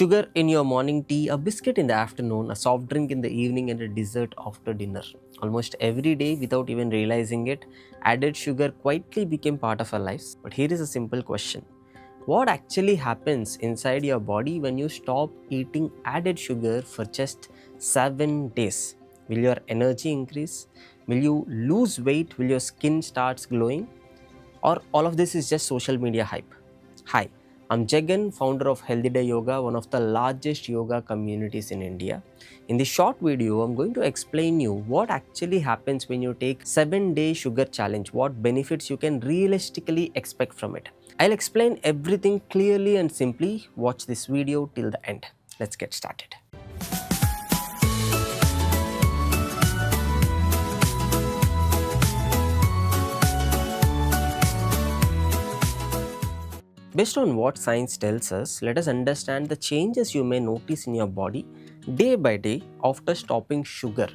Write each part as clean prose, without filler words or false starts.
Sugar in your morning tea, a biscuit in the afternoon, a soft drink in the evening, and a dessert after dinner. Almost every day, without even realizing it, added sugar quietly became part of our lives. But here is a simple question: what actually happens inside your body when you stop eating added sugar for just 7 days? Will your energy increase? Will you lose weight? Will your skin starts glowing? Or all of this is just social media hype? Hi, I'm Jagan, founder of Healthyday Yoga, one of the largest yoga communities in India. In this short video, I'm going to explain you what actually happens when you take 7-day sugar challenge, what benefits you can realistically expect from it. I'll explain everything clearly and simply. Watch this video till the end. Let's get started. Based on what science tells us, let us understand the changes you may notice in your body day by day after stopping sugar,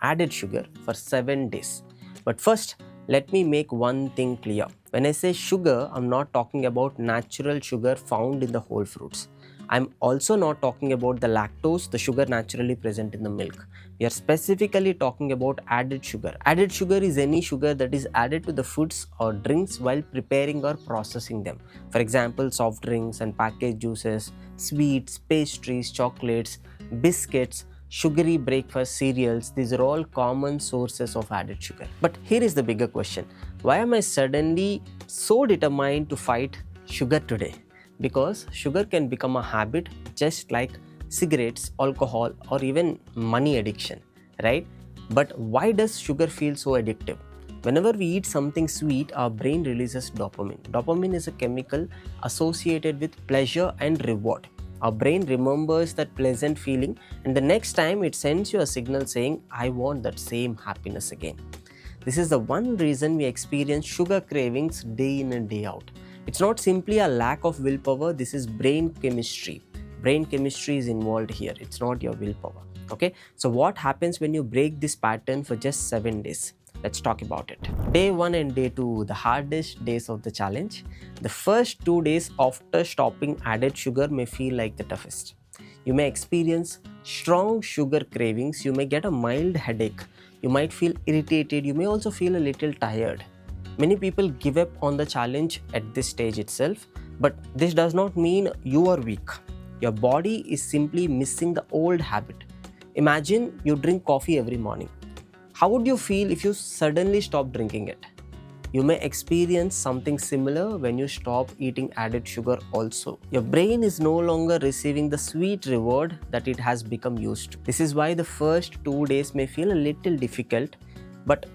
added sugar, for 7 days. But first, let me make one thing clear. When I say sugar, I'm not talking about natural sugar found in the whole fruits. I'm also not talking about the lactose, the sugar naturally present in the milk. We are specifically talking about added sugar. Added sugar is any sugar that is added to the foods or drinks while preparing or processing them. For example, soft drinks and packaged juices, sweets, pastries, chocolates, biscuits, sugary breakfast cereals, these are all common sources of added sugar. But here is the bigger question: why am I suddenly so determined to fight sugar today? Because sugar can become a habit just like cigarettes, alcohol, or even money addiction, right? But why does sugar feel so addictive? Whenever we eat something sweet, our brain releases dopamine. Dopamine is a chemical associated with pleasure and reward. Our brain remembers that pleasant feeling, and the next time it sends you a signal saying, I want that same happiness again. This is the one reason we experience sugar cravings day in and day out. It's not simply a lack of willpower, this is brain chemistry. Brain chemistry is involved here, it's not your willpower. Okay, so what happens when you break this pattern for just 7 days? Let's talk about it. Day 1 and day 2, the hardest days of the challenge. The first 2 days after stopping added sugar may feel like the toughest. You may experience strong sugar cravings, you may get a mild headache, you might feel irritated, you may also feel a little tired. Many people give up on the challenge at this stage itself, but this does not mean you are weak. Your body is simply missing the old habit. Imagine you drink coffee every morning. How would you feel if you suddenly stop drinking it? You may experience something similar when you stop eating added sugar also. Your brain is no longer receiving the sweet reward that it has become used to. This is why the first 2 days may feel a little difficult, but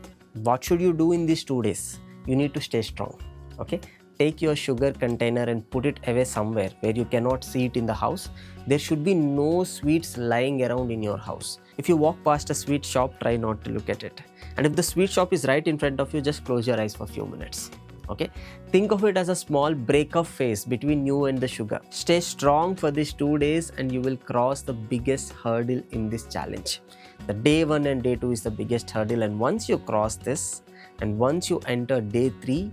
what should you do in these 2 days? You need to stay strong, okay? Take your sugar container and put it away somewhere where you cannot see it in the house. There should be no sweets lying around in your house. If you walk past a sweet shop, try not to look at it. And if the sweet shop is right in front of you, just close your eyes for a few minutes. Okay? Think of it as a small breakup phase between you and the sugar. Stay strong for these 2 days and you will cross the biggest hurdle in this challenge. The day 1 and day 2 is the biggest hurdle, and once you cross this and once you enter day 3,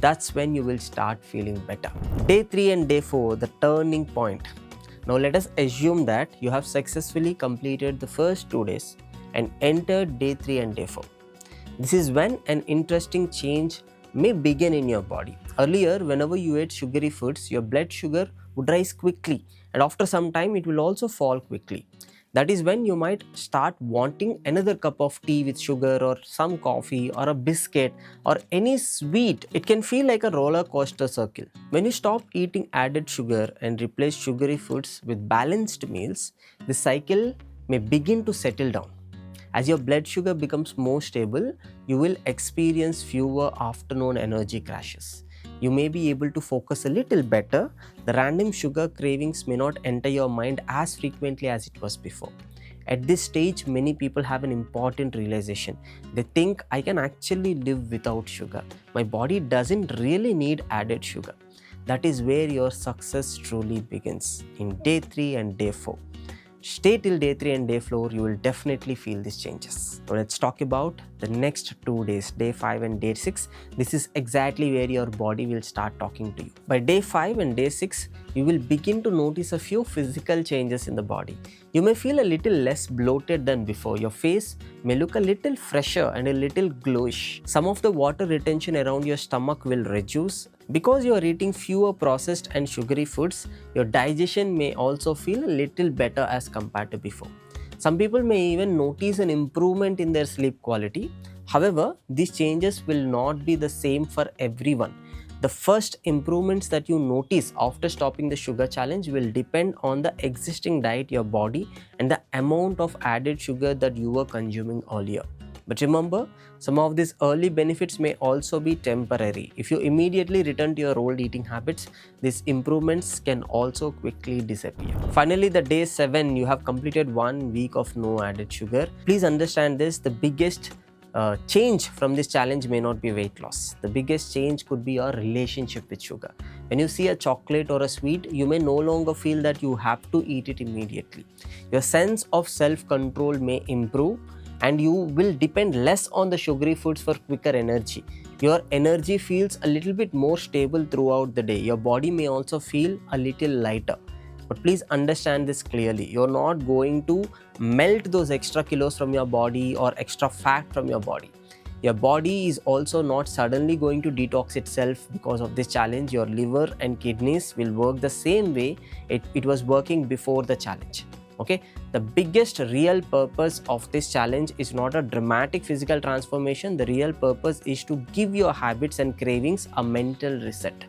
that's when you will start feeling better. Day 3 and day 4, the turning point. Now let us assume that you have successfully completed the first 2 days and entered day 3 and day 4. This is when an interesting change may begin in your body. Earlier, whenever you ate sugary foods, your blood sugar would rise quickly, and after some time it will also fall quickly. That is when you might start wanting another cup of tea with sugar, or some coffee, or a biscuit, or any sweet. It can feel like a roller coaster circle. When you stop eating added sugar and replace sugary foods with balanced meals, the cycle may begin to settle down. As your blood sugar becomes more stable, you will experience fewer afternoon energy crashes. You may be able to focus a little better. The random sugar cravings may not enter your mind as frequently as it was before. At this stage, many people have an important realization. They think, I can actually live without sugar. My body doesn't really need added sugar. That is where your success truly begins, in day 3 and day 4. Stay till day 3 and day 4, you will definitely feel these changes. Now let's talk about the next 2 days, day 5 and day 6. This is exactly where your body will start talking to you. By day 5 and day 6, you will begin to notice a few physical changes in the body. You may feel a little less bloated than before. Your face may look a little fresher and a little glowish. Some of the water retention around your stomach will reduce. Because you are eating fewer processed and sugary foods, your digestion may also feel a little better as compared to before. Some people may even notice an improvement in their sleep quality. However, these changes will not be the same for everyone. The first improvements that you notice after stopping the sugar challenge will depend on the existing diet, your body, and the amount of added sugar that you were consuming earlier. But remember, some of these early benefits may also be temporary. If you immediately return to your old eating habits, these improvements can also quickly disappear. Finally, the day 7, you have completed 1 week of no added sugar. Please understand this, the biggest change from this challenge may not be weight loss. The biggest change could be your relationship with sugar. When you see a chocolate or a sweet, you may no longer feel that you have to eat it immediately. Your sense of self-control may improve, and you will depend less on the sugary foods for quicker energy. Your energy feels a little bit more stable throughout the day. Your body may also feel a little lighter. But please understand this clearly. You're not going to melt those extra kilos from your body or extra fat from your body. Your body is also not suddenly going to detox itself because of this challenge. Your liver and kidneys will work the same way it was working before the challenge. Okay, the biggest real purpose of this challenge is not a dramatic physical transformation. The real purpose is to give your habits and cravings a mental reset.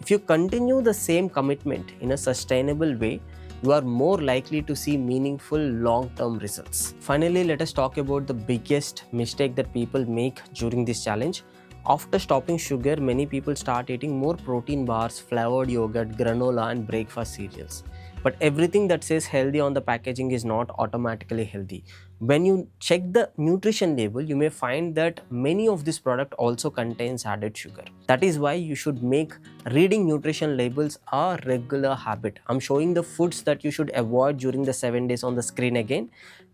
If you continue the same commitment in a sustainable way, you are more likely to see meaningful long-term results. Finally, let us talk about the biggest mistake that people make during this challenge. After stopping sugar, many people start eating more protein bars, flavored yogurt, granola, and breakfast cereals. But everything that says healthy on the packaging is not automatically healthy. When you check the nutrition label, you may find that many of this product also contains added sugar. That is why you should make reading nutrition labels a regular habit. I'm showing the foods that you should avoid during the 7 days on the screen again.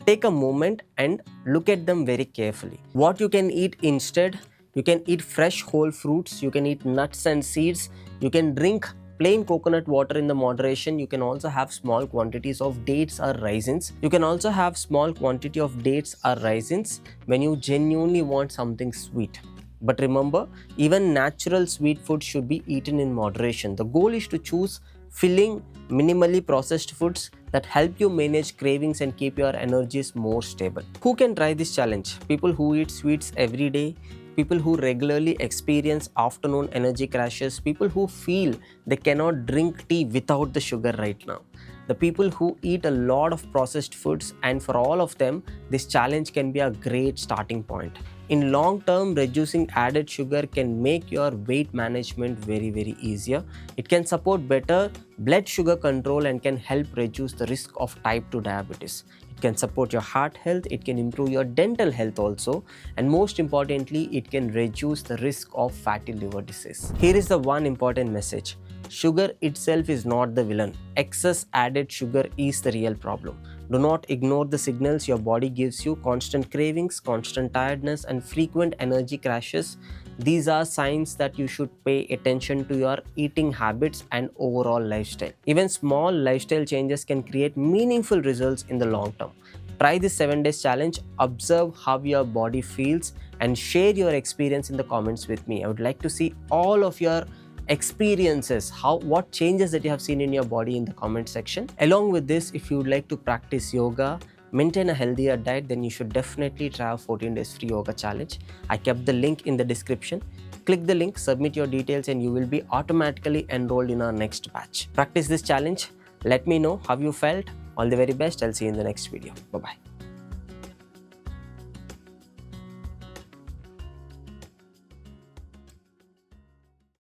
Take a moment and look at them very carefully. What you can eat instead: you can eat fresh whole fruits, you can eat nuts and seeds, you can drink plain coconut water in the moderation. You can also have small quantities of dates or raisins. You can also have small quantity of dates or raisins when you genuinely want something sweet. But remember, even natural sweet food should be eaten in moderation. The goal is to choose filling, minimally processed foods that help you manage cravings and keep your energies more stable. Who can try this challenge? People who eat sweets every day, people who regularly experience afternoon energy crashes, people who feel they cannot drink tea without the sugar right now, the people who eat a lot of processed foods, and for all of them, this challenge can be a great starting point. In long term, reducing added sugar can make your weight management very easier. It can support better blood sugar control and can help reduce the risk of type 2 diabetes. It can support your heart health, it can improve your dental health also, and most importantly, it can reduce the risk of fatty liver disease. Here is the one important message. Sugar itself is not the villain. Excess added sugar is the real problem. Do not ignore the signals your body gives you: constant cravings, constant tiredness, and frequent energy crashes. These are signs that you should pay attention to your eating habits and overall lifestyle. Even small lifestyle changes can create meaningful results in the long term. Try this 7 days challenge, observe how your body feels, and share your experience in the comments with me. I would like to see all of your experiences, what changes that you have seen in your body in the comment section. Along with this, if you would like to practice yoga, maintain a healthier diet, then you should definitely try a 14 days free yoga challenge. I kept the link in the description. Click the link, submit your details, and you will be automatically enrolled in our next batch. Practice this challenge. Let me know how you felt. All the very best. I'll see you in the next video. Bye-bye.